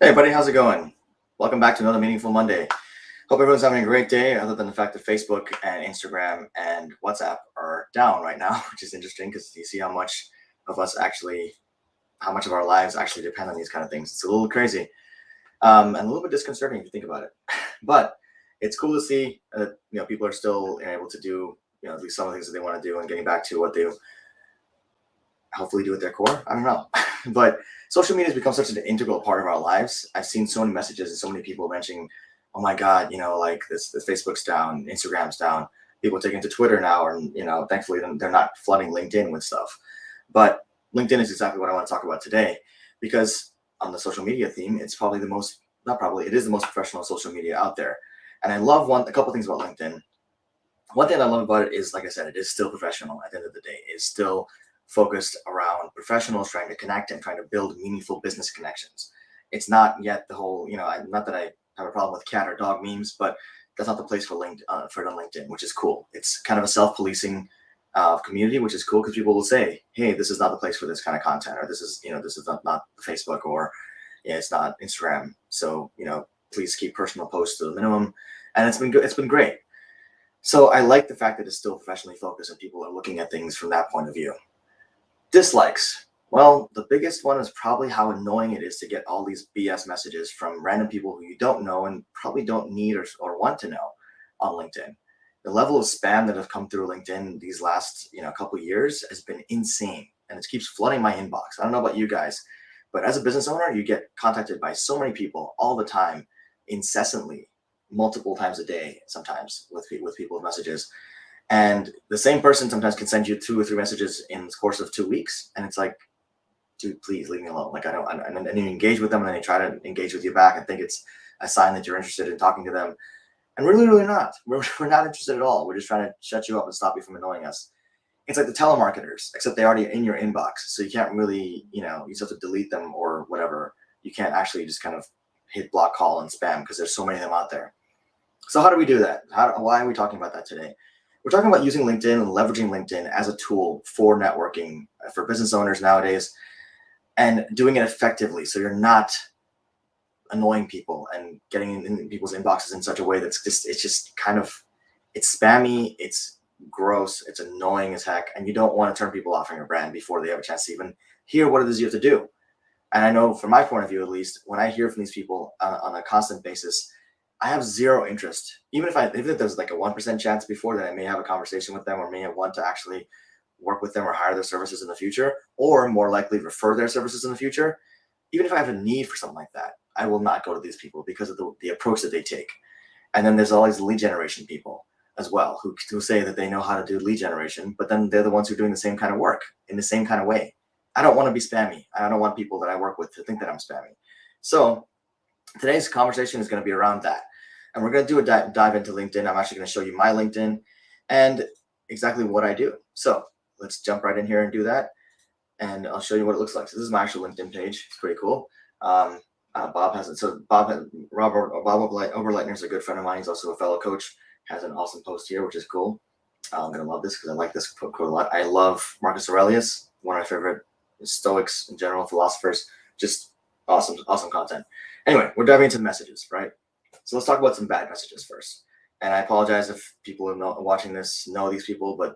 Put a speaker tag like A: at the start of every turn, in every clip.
A: Hey, buddy, how's it going? Welcome back to another Meaningful Monday. Hope everyone's having a great day, other than the fact that Facebook and Instagram and WhatsApp are down right now, which is interesting because you see how much of us actually, how much of our lives actually depend on these kind of things. It's a little crazy and a little bit disconcerting if you think about it. But it's cool to see that people are still able to do at least some of the things that they want to do and getting back to what they hopefully do at their core. I don't know. But social media has become such an integral part of our lives. I've seen so many messages and so many people mentioning, oh my God, like this Facebook's down, Instagram's down. People taking to Twitter now, and thankfully they're not flooding LinkedIn with stuff. But LinkedIn is exactly what I want to talk about today, because on the social media theme, it's probably the most, not probably, it is the most professional social media out there. And I love a couple things about LinkedIn. One thing I love about it is, like I said, it is still professional at the end of the day. It's still focused around professionals trying to connect and trying to build meaningful business connections. It's not yet the whole, not that I have a problem with cat or dog memes, but that's not the place for LinkedIn, which is cool. It's kind of a self-policing community, which is cool because people will say, hey, this is not the place for this kind of content, or this is not Facebook, or it's not Instagram. So, please keep personal posts to the minimum. And it's been good. It's been great. So I like the fact that it's still professionally focused and people are looking at things from that point of view. Dislikes. Well, the biggest one is probably how annoying it is to get all these BS messages from random people who you don't know and probably don't need or want to know on LinkedIn. The level of spam that have come through LinkedIn these last couple of years has been insane, and it keeps flooding my inbox. I don't know about you guys, but as a business owner, you get contacted by so many people all the time, incessantly, multiple times a day, sometimes with people's messages. And the same person sometimes can send you 2 or 3 messages in the course of 2 weeks. And it's like, dude, please leave me alone. Like, and you engage with them and then they try to engage with you back and think it's a sign that you're interested in talking to them. And really, really not. We're not interested at all. We're just trying to shut you up and stop you from annoying us. It's like the telemarketers, except they're already in your inbox. So you can't really, you just have to delete them or whatever. You can't actually just kind of hit block, call, and spam because there's so many of them out there. So how do we do that? Why are we talking about that today? We're talking about using LinkedIn and leveraging LinkedIn as a tool for networking for business owners nowadays, and doing it effectively so you're not annoying people and getting in people's inboxes in such a way it's spammy, it's gross, it's annoying as heck, and you don't want to turn people off from your brand before they have a chance to even hear what it is you have to do. And I know from my point of view, at least, when I hear from these people on a constant basis, I have zero interest. Even if there's like a 1% chance before that I may have a conversation with them or may want to actually work with them or hire their services in the future, or more likely refer their services in the future, even if I have a need for something like that, I will not go to these people because of the approach that they take. And then there's all these lead generation people as well who say that they know how to do lead generation, but then they're the ones who are doing the same kind of work in the same kind of way. I don't want to be spammy. I don't want people that I work with to think that I'm spammy. So today's conversation is going to be around that. And we're going to do a dive into LinkedIn. I'm actually going to show you my LinkedIn and exactly what I do. So let's jump right in here and do that. And I'll show you what it looks like. So this is my actual LinkedIn page. It's pretty cool. Bob has it. So Bob Oberleitner is a good friend of mine. He's also a fellow coach. Has an awesome post here, which is cool. I'm going to love this because I like this quote a lot. I love Marcus Aurelius, one of my favorite Stoics in general, philosophers. Just awesome content. Anyway, we're diving into the messages, right? So let's talk about some bad messages first. And I apologize if people watching this know these people, but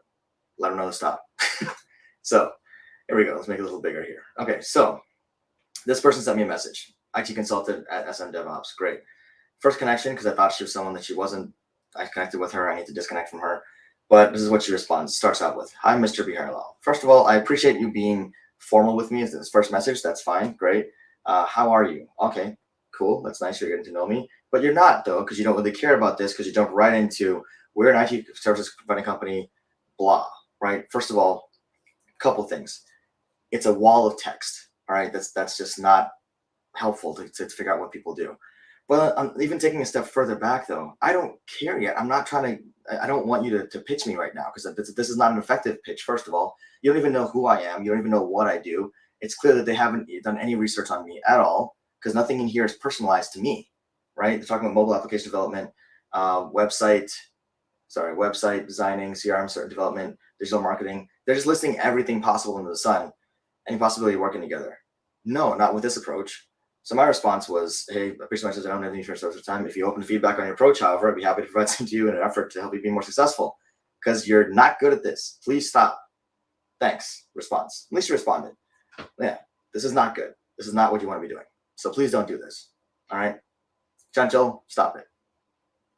A: let them know to stop. So here we go. Let's make it a little bigger here. Okay, so this person sent me a message. IT consultant at SM DevOps. Great. First connection, because I thought she was someone that she wasn't. I connected with her. I need to disconnect from her. But this is what she responds. Starts out with, "Hi, Mr. Biharlal. First of all, I appreciate you being formal with me as this first message. That's fine. Great. How are you? Okay, cool. That's nice. You're getting to know me. But you're not, though, because you don't really care about this, because you jump right into, we're an IT services providing company, blah, right? First of all, a couple things. It's a wall of text, all right? That's just not helpful to figure out what people do. Well, I'm even taking a step further back, though. I don't care yet. I'm not trying to, I don't want you to pitch me right now, because this is not an effective pitch, first of all. You don't even know who I am. You don't even know what I do. It's clear that they haven't done any research on me at all, because nothing in here is personalized to me, right? They're talking about mobile application development, website designing, CRM development, digital marketing. They're just listing everything possible under the sun, any possibility of working together. No, not with this approach. So my response was, hey, appreciate my sister. I don't have any for social time. If you open feedback on your approach, however, I'd be happy to provide some to you in an effort to help you be more successful because you're not good at this. Please stop. Thanks. Response. At least you responded. Yeah, this is not good. This is not what you want to be doing. So please don't do this. All right. Chanchel, stop it.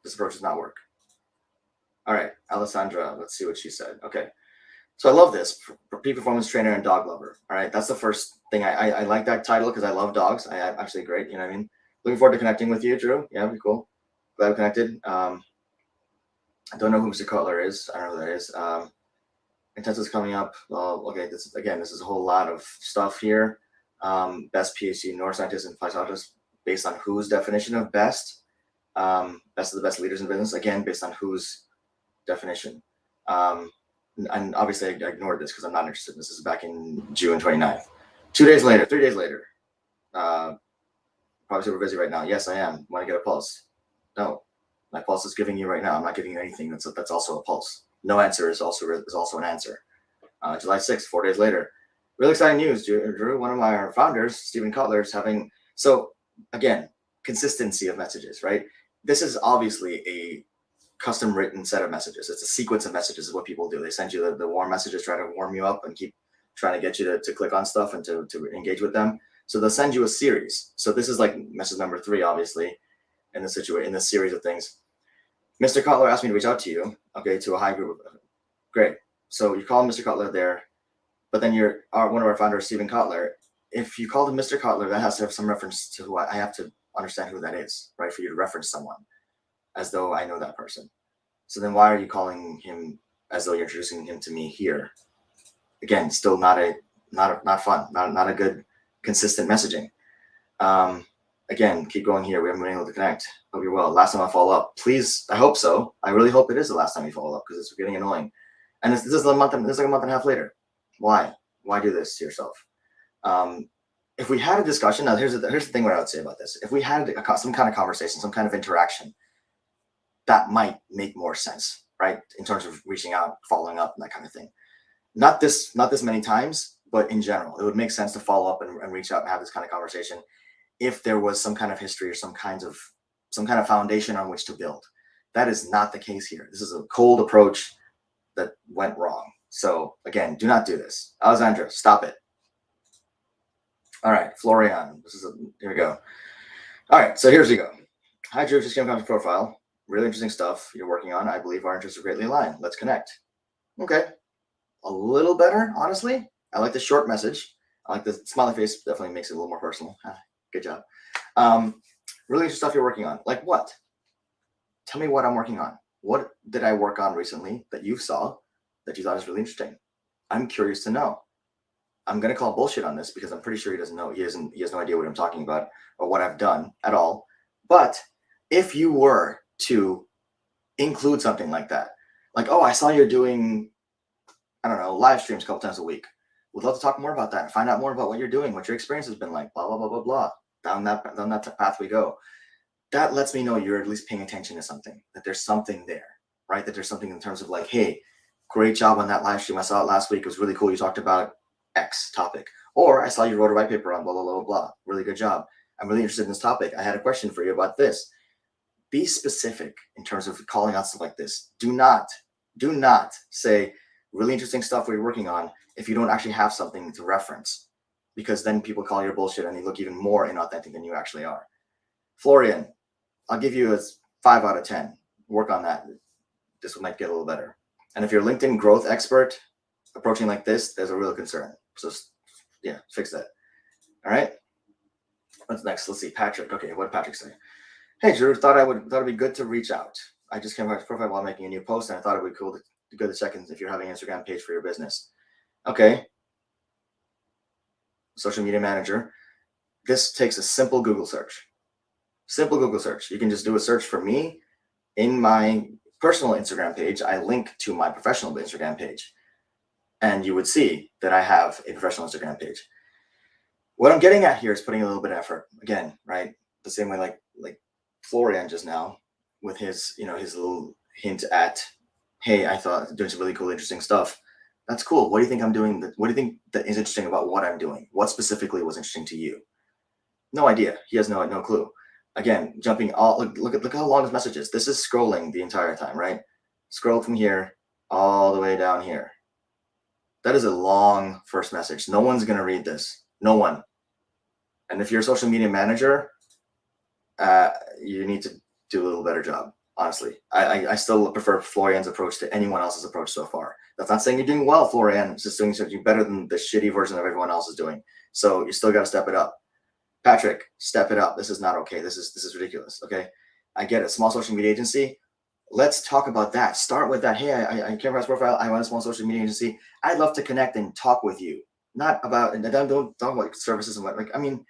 A: This approach does not work. All right. Alessandra, let's see what she said. Okay. So I love this. Peak performance trainer and dog lover. All right. That's the first thing. I like that title because I love dogs. I actually great. You know what I mean? Looking forward to connecting with you, Drew. Yeah, it'd be cool. Glad we connected. I don't know who Mr. Cutler is. I don't know who that is. Intensive's coming up. Well, okay. This is a whole lot of stuff here. Best PhD neuroscientist and physiologist based on whose definition of best? Best of the best leaders in business. Again, based on whose definition? And obviously I ignored this because I'm not interested. This is back in June 29th. 3 days later. Probably super busy right now. Yes, I am. Want to get a pulse? No. My pulse is giving you right now. I'm not giving you anything that's also a pulse. No answer is also an answer. July 6th, 4 days later. Really exciting news, Drew. One of our founders, Stephen Kotler, is having, so again, consistency of messages, right? This is obviously a custom written set of messages. It's a sequence of messages is what people do. They send you the warm messages, try to warm you up and keep trying to get you to click on stuff and to engage with them. So they'll send you a series. So this is like message number 3, obviously, in this series of things. Mr. Kotler asked me to reach out to you, okay, to a high group. Great. So you call Mr. Kotler there, but then one of our founders, Stephen Kotler. If you call him Mr. Kotler, that has to have some reference to who I have to understand who that is, right? For you to reference someone as though I know that person. So then why are you calling him as though you're introducing him to me here? Again, still not fun, not a good, consistent messaging. Again, keep going here. We haven't been able to connect. Hope you're well. Last time I follow up, please. I hope so. I really hope it is the last time you follow up because it's getting annoying. And this is like a month and a half later. Why do this to yourself? If we had a discussion, now here's the thing what I would say about this. If we had some kind of conversation, some kind of interaction, that might make more sense, right? In terms of reaching out, following up, and that kind of thing. Not this many times, but in general, it would make sense to follow up and reach out and have this kind of conversation if there was some kind of history or some kind of foundation on which to build. That is not the case here. This is a cold approach that went wrong. So again, do not do this. Alexandra, stop it. All right, Florian, here we go. All right, so here's we go. Hi, Drew, just came across your profile. Really interesting stuff you're working on. I believe our interests are greatly aligned. Let's connect. Okay, a little better, honestly. I like the short message. I like the smiley face. Definitely makes it a little more personal. Good job. Really interesting stuff you're working on. Like what? Tell me what I'm working on. What did I work on recently that you saw that you thought was really interesting? I'm curious to know. I'm going to call bullshit on this because I'm pretty sure he doesn't know. He has no idea what I'm talking about or what I've done at all. But if you were to include something like that, like, oh, I saw you're doing, I don't know, live streams a couple times a week. Would love to talk more about that and find out more about what you're doing, what your experience has been like, blah, blah, blah, blah, blah. Down that path we go. That lets me know you're at least paying attention to something, that there's something there, right? That there's something in terms of like, hey, great job on that live stream. I saw it last week. It was really cool. You talked about X topic. Or I saw you wrote a white paper on blah, blah, blah, blah. Really good job. I'm really interested in this topic. I had a question for you about this. Be specific in terms of calling out stuff like this. Do not say really interesting stuff we're working on if you don't actually have something to reference, because then people call your bullshit and you look even more inauthentic than you actually are. Florian, I'll give you a 5 out of 10. Work on that. This might get a little better. And if you're a LinkedIn growth expert approaching like this, there's a real concern. So yeah, fix that. All right. What's next? Let's see. Patrick. Okay, what did Patrick say? Hey, Drew, thought it'd be good to reach out. I just came across his profile while making a new post, and I thought it would be cool to go to check-in if you're having an Instagram page for your business. Okay. Social media manager. This takes a simple Google search. Simple Google search. You can just do a search for me in my personal Instagram page. I link to my professional Instagram page, and you would see that I have a professional Instagram page. What I'm getting at here is putting a little bit of effort. Again, right? The same way like Florian just now with his little hint at, hey, I thought doing some really cool, interesting stuff. That's cool. What do you think I'm doing? What do you think that is interesting about what I'm doing? What specifically was interesting to you? No idea. He has no clue. Again, jumping all look how long this message is. This is scrolling the entire time, right? Scroll from here all the way down here. That is a long first message. No one's gonna read this. No one. And if you're a social media manager, you need to do a little better job. Honestly, I still prefer Florian's approach to anyone else's approach so far. That's not saying you're doing well, Florian. It's just doing something better than the shitty version of everyone else is doing. So you still got to step it up. Patrick, step it up. This is not okay. This is ridiculous. Okay, I get it. Small social media agency. Let's talk about that. Start with that. Hey, I came across profile. I want a small social media agency. I'd love to connect and talk with you. Not about and don't talk about services and what. Like I mean,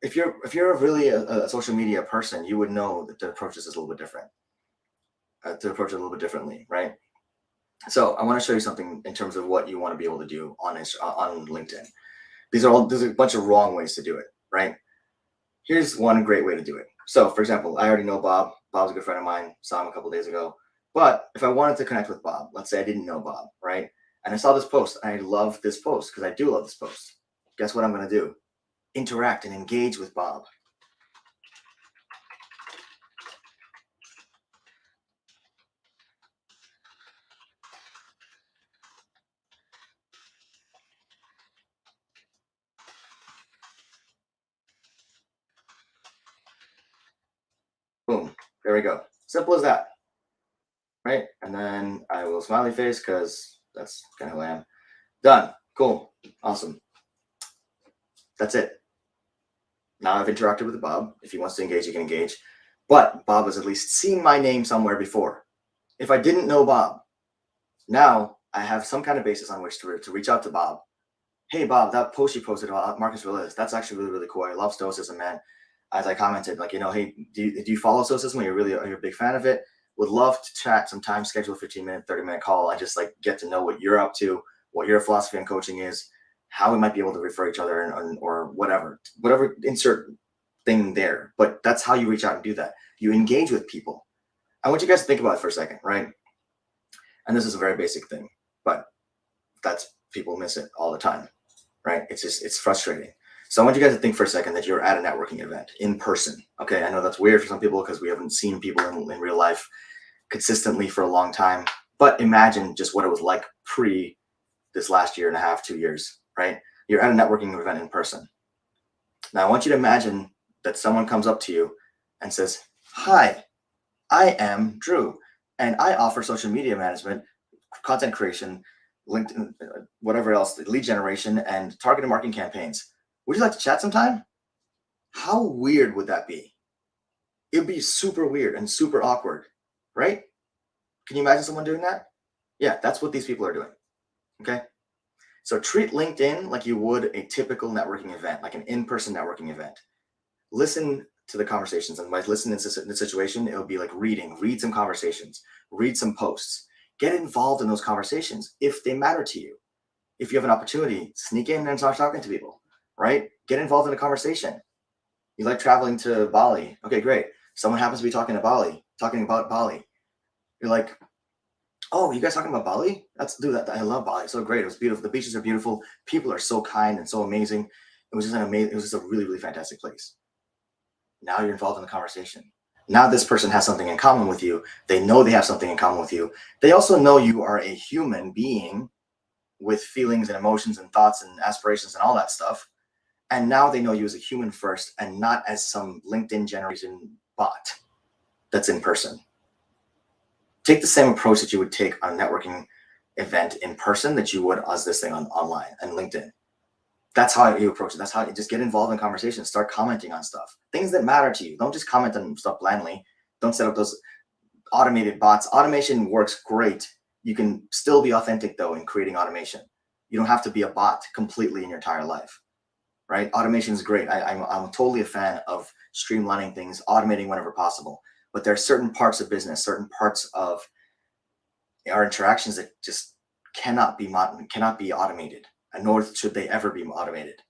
A: if you're really a social media person, you would know that the approach this is a little bit different. To approach it a little bit differently, right? So I want to show you something in terms of what you want to be able to do on LinkedIn. There's a bunch of wrong ways to do it, right? Here's one great way to do it. So, for example, I already know Bob. Bob's a good friend of mine. Saw him a couple days ago. But if I wanted to connect with Bob, let's say I didn't know Bob, right? And I saw this post. And I love this post because I do love this post. Guess what I'm going to do? Interact and engage with Bob. Boom. There we go. Simple as that. Right? And then I will smiley face because that's kind of who I am. Done. Cool. Awesome. That's it. Now I've interacted with Bob. If he wants to engage, he can engage. But Bob has at least seen my name somewhere before. If I didn't know Bob, now I have some kind of basis on which to reach out to Bob. Hey, Bob, that post you posted about Marcus Aurelius, that's actually really, really cool. I love Stoicism, man. As I commented, like, hey, do you follow Stoicism? Are you a big fan of it? Would love to chat sometime, schedule a 15-minute, 30-minute call. I just like get to know what you're up to, what your philosophy on coaching is, how we might be able to refer each other or whatever, insert thing there. But that's how you reach out and do that. You engage with people. I want you guys to think about it for a second, right? And this is a very basic thing, but people miss it all the time, right? It's frustrating. So I want you guys to think for a second that you're at a networking event in person. Okay, I know that's weird for some people because we haven't seen people in real life consistently for a long time. But imagine just what it was like pre this last year and a half, 2 years, right? You're at a networking event in person. Now I want you to imagine that someone comes up to you and says, "Hi, I am Drew, and I offer social media management, content creation, LinkedIn, whatever else, lead generation, and targeted marketing campaigns. Would you like to chat sometime?" How weird would that be? It would be super weird and super awkward, right? Can you imagine someone doing that? Yeah, that's what these people are doing. Okay. So treat LinkedIn like you would a typical networking event, like an in-person networking event. Listen to the conversations, and by listening in the situation, it will be like read some conversations, read some posts, get involved in those conversations if they matter to you. If you have an opportunity, sneak in and start talking to people, right? Get involved in a conversation. You like traveling to Bali. Okay, great. Someone happens to be talking about Bali. You're like, "Oh, you guys talking about Bali? Let's do that. I love Bali. It's so great. It was beautiful. The beaches are beautiful. People are so kind and so amazing. It was just a really, really fantastic place." Now you're involved in the conversation. Now this person has something in common with you. They know they have something in common with you. They also know you are a human being with feelings and emotions and thoughts and aspirations and all that stuff. And now they know you as a human first and not as some LinkedIn generation bot that's in person. Take the same approach that you would take on a networking event in person that you would as this thing online and LinkedIn. That's how you approach it. That's how you just get involved in conversations. Start commenting on stuff, things that matter to you. Don't just comment on stuff blindly. Don't set up those automated bots. Automation works great. You can still be authentic though in creating automation. You don't have to be a bot completely in your entire life, right? Automation is great. I'm totally a fan of streamlining things, automating whenever possible. But there are certain parts of business, certain parts of our interactions that just cannot be automated, and nor should they ever be automated.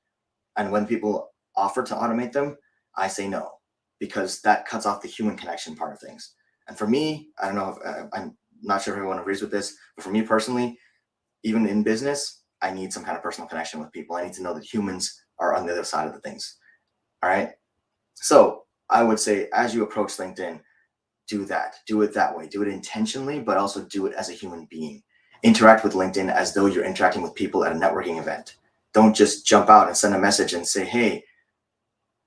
A: And when people offer to automate them, I say no, because that cuts off the human connection part of things. And for me, I don't know if I'm not sure if everyone agrees with this, but for me personally, even in business, I need some kind of personal connection with people. I need to know that humans are on the other side of the things. All right. So I would say as you approach LinkedIn, do that. Do it that way. Do it intentionally, but also do it as a human being. Interact with LinkedIn as though you're interacting with people at a networking event. Don't just jump out and send a message and say, hey,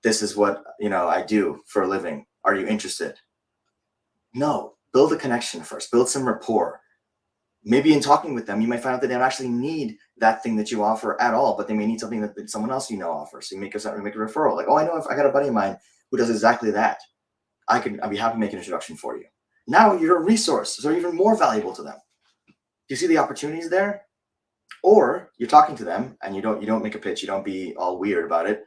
A: this is what I do for a living. Are you interested? No, build a connection first. Build some rapport. Maybe in talking with them, you might find out that they don't actually need that thing that you offer at all, but they may need something that someone else offers. So you make a referral. Like, oh, I know if I got a buddy of mine who does exactly that. I'd be happy to make an introduction for you. Now you're a resource, so even more valuable to them. Do you see the opportunities there? Or you're talking to them and you don't make a pitch, you don't be all weird about it,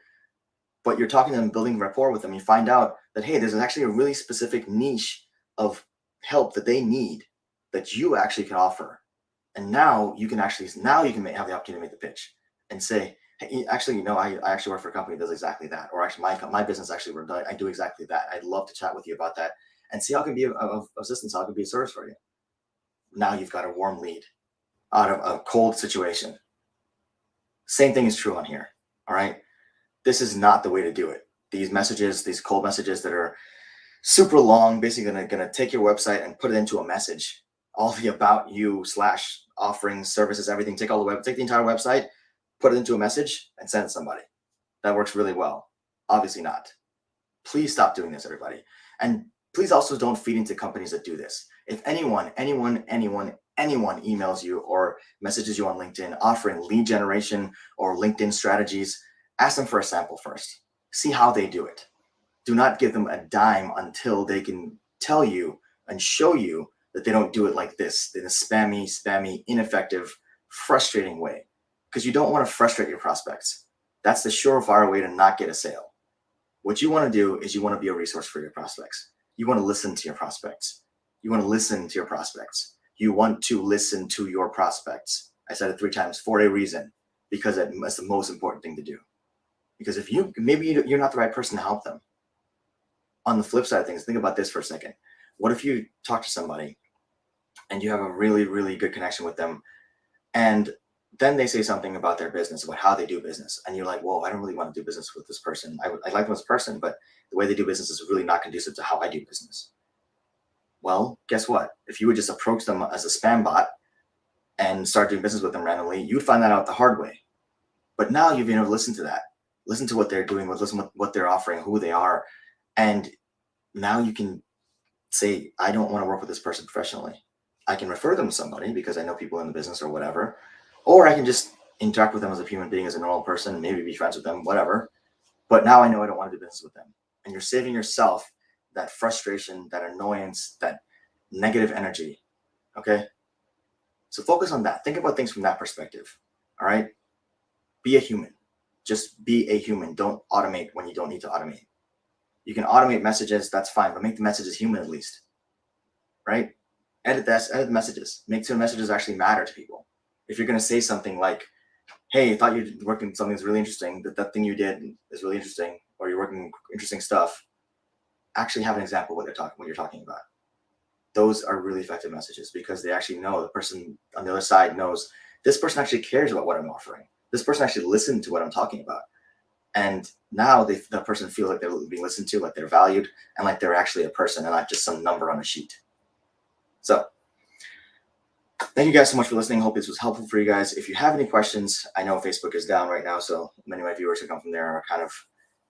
A: but you're talking to them, building rapport with them. You find out that, hey, there's actually a really specific niche of help that they need that you actually can offer. And now you can have the opportunity to make the pitch and say, hey, actually, I actually work for a company that does exactly that. Or actually my business I do exactly that. I'd love to chat with you about that and see how I can be of assistance, how I can be of service for you. Now you've got a warm lead out of a cold situation. Same thing is true on here. All right. This is not the way to do it. These cold messages that are super long, basically gonna take your website and put it into a message. All the about you / offerings, services, everything. Take the entire website, put it into a message, and send it to somebody. That works really well. Obviously not. Please stop doing this, everybody. And please also don't feed into companies that do this. If anyone emails you or messages you on LinkedIn offering lead generation or LinkedIn strategies, ask them for a sample first. See how they do it. Do not give them a dime until they can tell you and show you that they don't do it like this, in a spammy, ineffective, frustrating way. Because you don't want to frustrate your prospects. That's the surefire way to not get a sale. What you want to do is you want to be a resource for your prospects. You want to listen to your prospects. You want to listen to your prospects. You want to listen to your prospects. I said it 3 times for a reason, because that's the most important thing to do. Because if maybe you're not the right person to help them. On the flip side of things, think about this for a second. What if you talk to somebody and you have a really, really good connection with them, and then they say something about their business, about how they do business, and you're like, whoa, I don't really want to do business with this person. I like them as a person, but the way they do business is really not conducive to how I do business. Well, guess what? If you would just approach them as a spam bot and start doing business with them randomly, you'd find that out the hard way. But now you've been able to listen to that, listen to what they're doing, listen to what they're offering, who they are, and now you can say, I don't want to work with this person professionally. I can refer them to somebody because I know people in the business or whatever, or I can just interact with them as a human being, as a normal person, maybe be friends with them, whatever. But now I know I don't want to do business with them. And you're saving yourself that frustration, that annoyance, that negative energy. Okay. So focus on that. Think about things from that perspective. All right. Be a human. Just be a human. Don't automate when you don't need to automate. You can automate messages, that's fine, but make the messages human at least. Right? Edit the messages. Make sure messages actually matter to people. If you're going to say something like, hey, I thought you were working something that's really interesting, that thing you did is really interesting, or you're working interesting stuff, actually have an example of what you're talking about. Those are really effective messages because they actually know, the person on the other side knows, this person actually cares about what I'm offering. This person actually listened to what I'm talking about. And now the person feels like they're being listened to, like they're valued, and like they're actually a person and not just some number on a sheet. So thank you guys so much for listening. Hope this was helpful for you guys. If you have any questions, I know Facebook is down right now, so many of my viewers who come from there are kind of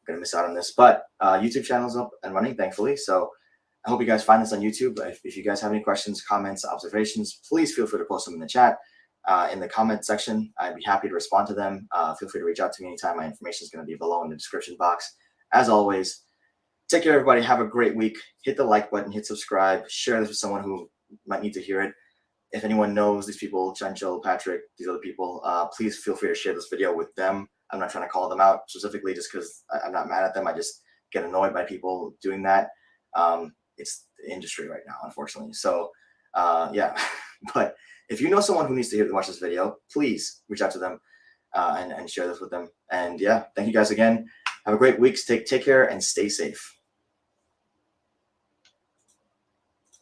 A: going to miss out on this. But YouTube channel's up and running, thankfully. So I hope you guys find this on YouTube. If you guys have any questions, comments, observations, please feel free to post them in the chat. In the comment section, I'd be happy to respond to them. Feel free to reach out to me anytime. My information is going to be below in the description box. As always, take care, everybody. Have a great week. Hit the like button, hit subscribe, share this with someone who might need to hear it. If anyone knows these people, Chanchel, Patrick, these other people, please feel free to share this video with them. I'm not trying to call them out specifically just because I'm not mad at them. I just get annoyed by people doing that. It's the industry right now, unfortunately. So, yeah. But if you know someone who needs to watch this video, please reach out to them and share this with them. And yeah, thank you guys again. Have a great week. Take care and stay safe.